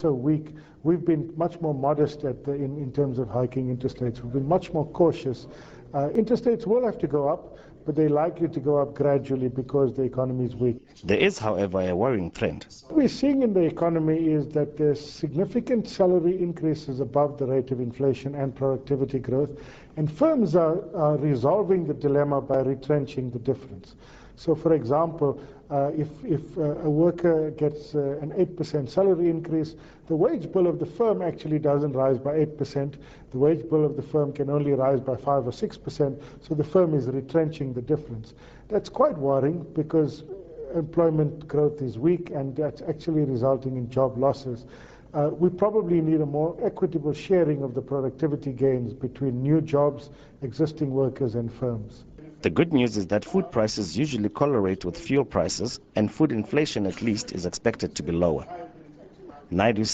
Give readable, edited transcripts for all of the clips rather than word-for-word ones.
So weak. We've been much more modest in terms of hiking interest rates. We've been much more cautious. Interest rates will have to go up, but they're likely to go up gradually because the economy is weak. There is, however, a worrying trend. What we're seeing in the economy is that there's significant salary increases above the rate of inflation and productivity growth, and firms are resolving the dilemma by retrenching the difference. So, for example, if a worker gets an 8% salary increase, the wage bill of the firm actually doesn't rise by 8%. The wage bill of the firm can only rise by 5 or 6%, so the firm is retrenching the difference. That's quite worrying because employment growth is weak, and that's actually resulting in job losses. We probably need a more equitable sharing of the productivity gains between new jobs, existing workers, and firms. The good news is that food prices usually correlate with fuel prices, and food inflation at least is expected to be lower. Naidu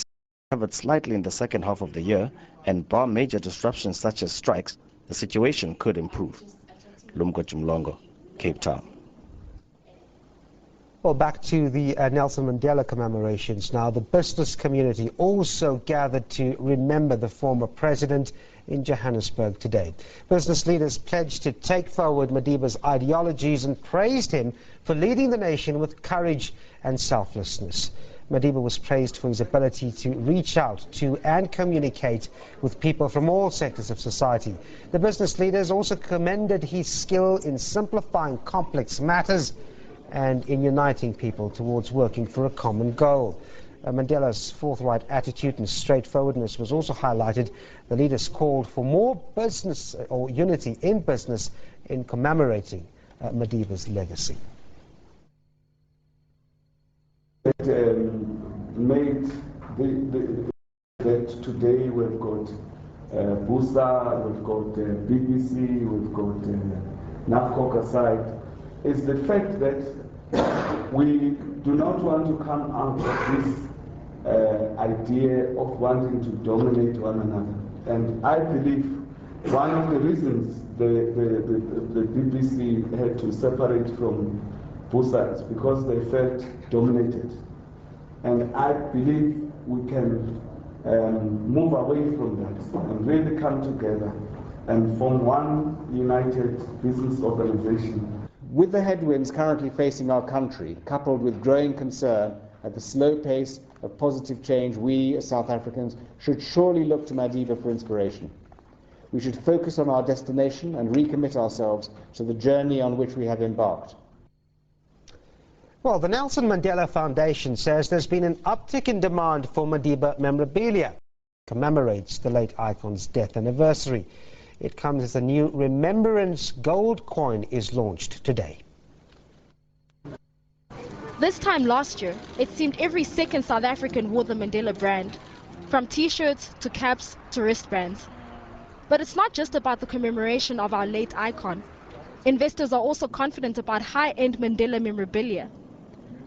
recovered slightly in the second half of the year, and bar major disruptions such as strikes, the situation could improve. Lumko Chumlongo, Cape Town. Well, back to the Nelson Mandela commemorations now. The business community also gathered to remember the former president in Johannesburg today. Business leaders pledged to take forward Madiba's ideologies and praised him for leading the nation with courage and selflessness. Madiba was praised for his ability to reach out to and communicate with people from all sectors of society. The business leaders also commended his skill in simplifying complex matters and in uniting people towards working for a common goal. Mandela's forthright attitude and straightforwardness was also highlighted. The leaders called for more business or unity in business in commemorating Madiba's legacy. It made that today we've got Busa, we've got BBC, we've got NAFCOC aside, is the fact that we do not want to come out of this idea of wanting to dominate one another. And I believe one of the reasons the BBC had to separate from Busa is because they felt dominated. And I believe we can move away from that and really come together and form one united business organization. With the headwinds currently facing our country, coupled with growing concern at the slow pace of positive change, we as South Africans should surely look to Madiba for inspiration. We should focus on our destination and recommit ourselves to the journey on which we have embarked. Well, the Nelson Mandela Foundation says there's been an uptick in demand for Madiba memorabilia. It commemorates the late icon's death anniversary. It comes as a new Remembrance gold coin is launched today. This time last year, it seemed every second South African wore the Mandela brand, from T-shirts to caps to wristbands. But it's not just about the commemoration of our late icon. Investors are also confident about high-end Mandela memorabilia.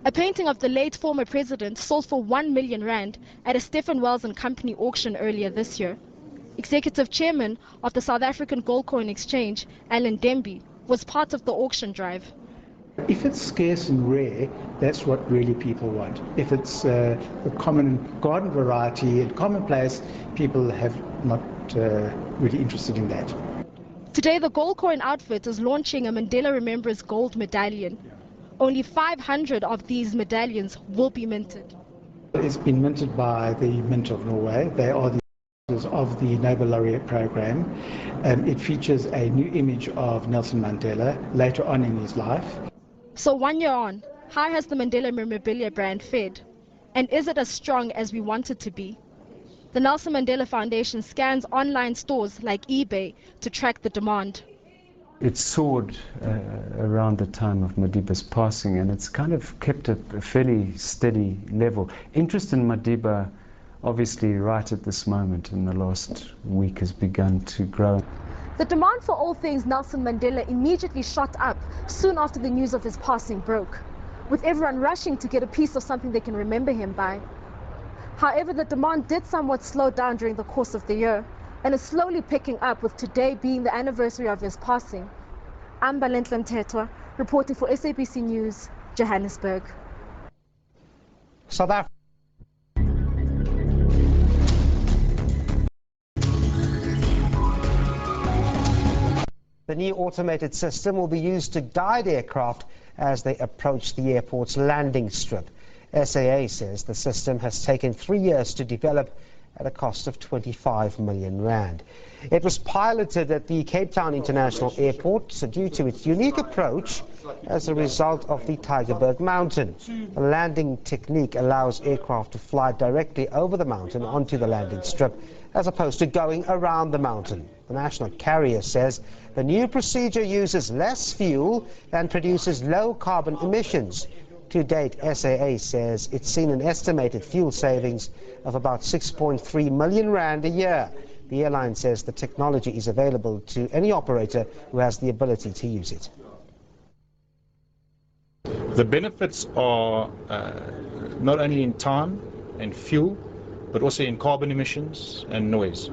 A painting of the late former president sold for 1 million rand at a Stephen Wells and Company auction earlier this year. Executive chairman of the South African Gold Coin Exchange, Alan Demby, was part of the auction drive. If it's scarce and rare, that's what really people want. If it's a common garden variety and commonplace, people have not really interested in that. Today, the Gold Coin outfit is launching a Mandela Remembrance gold medallion. Only 500 of these medallions will be minted. It's been minted by the Mint of Norway. They are the of the Nobel Laureate program. It features a new image of Nelson Mandela later on in his life. So 1 year on, how has the Mandela memorabilia brand fared? And is it as strong as we want it to be? The Nelson Mandela Foundation scans online stores like eBay to track the demand. It soared around the time of Madiba's passing, and it's kind of kept a fairly steady level. Interest in Madiba, obviously right at this moment in the last week, has begun to grow. The demand for all things Nelson Mandela immediately shot up soon after the news of his passing broke, with everyone rushing to get a piece of something they can remember him by. However, the demand did somewhat slow down during the course of the year and is slowly picking up, with today being the anniversary of his passing. I'm Balentla Mthethwa, reporting for SABC News, Johannesburg. South Africa. The new automated system will be used to guide aircraft as they approach the airport's landing strip. SAA says the system has taken 3 years to develop at a cost of 25 million rand. It was piloted at the Cape Town International Airport due to its unique approach as a result of the Tygerberg Mountain. The landing technique allows aircraft to fly directly over the mountain onto the landing strip as opposed to going around the mountain. The national carrier says the new procedure uses less fuel and produces low carbon emissions. To date, SAA says it's seen an estimated fuel savings of about 6.3 million rand a year. The airline says the technology is available to any operator who has the ability to use it. The benefits are not only in time and fuel, but also in carbon emissions and noise.